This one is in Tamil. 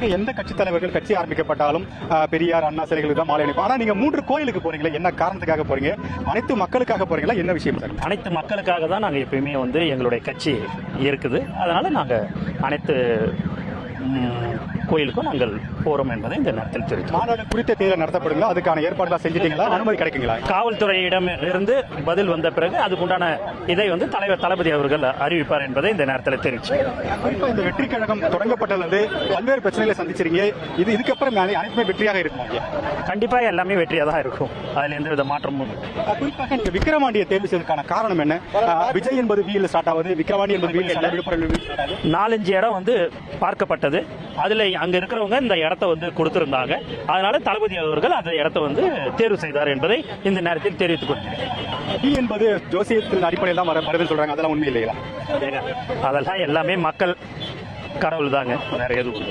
பொதுவாக எந்த கட்சி தலைவர்கள் கட்சி ஆரம்பிக்கப்பட்டாலும் பெரியார் அண்ணா சிலைகளுக்கு தான் மாலை அணிப்போம். ஆனா நீங்க 3 கோயிலுக்கு போறீங்களா? என்ன காரணத்துக்காக போறீங்க? அனைத்து மக்களுக்காக போறீங்களா? என்ன விஷயம் சார்? அனைத்து மக்களுக்காக தான் நாங்கள் எப்பயுமே எங்களுடைய கட்சி இருக்குது. அதனால நாங்கள் அனைத்து கோயிலுக்கும் நாங்கள் போறோம் என்பதை இந்த நேரத்தில் தெரிவித்தோம். மாநாடு குறித்த தேர்தல் நடத்தப்படுங்களா? அதுக்கான ஏற்பாடுலாம் செஞ்சுட்டீங்களா? அனுமதி கிடைக்குங்களா? காவல்துறையிடம் இருந்து பதில் வந்த பிறகு அதுக்குண்டான இதை தலைவர் தளபதி அவர்கள் அறிவிப்பார் என்பதை இந்த நேரத்தில் தெரிவிச்சு. இந்த வெற்றி கழகம் தொடங்கப்பட்டது பல்வேறு பிரச்சனைகளை சந்திச்சிருக்கீங்க. இதுக்கப்புறம் அனைத்துமே வெற்றியாக இருக்கும். கண்டிப்பாக எல்லாமே வெற்றியாக தான் இருக்கும். அதில் எந்த வித மாற்றமும். குறிப்பாக நீங்க விக்கிரவாண்டியை தேர்வு செய்வதற்கான காரணம் என்ன? விஜய் என்பது வீல் ஸ்டார்ட் ஆகுது, விக்கிரவாண்டி என்பது வீல் விழுப்புரம் 4-5 இடம் பார்க்கப்பட்டது. அதுல அங்க இருக்கிறவங்க இந்த இடத்தை கொடுத்திருந்தாங்க. அதனால தளபதி அவர்கள் அந்த இடத்தை தேர்வு செய்தார் என்பதை இந்த நேரத்தில் தெரிவித்துக் கொள்கிறேன். என்பது ஜோசியத்தின் அடிப்படையில் தான் வருதுன்னு சொல்றாங்க. அதெல்லாம் உண்மை இல்லையா? அதெல்லாம் எல்லாமே மக்கள் கடவுள் தாங்க, வேற எதுவும்.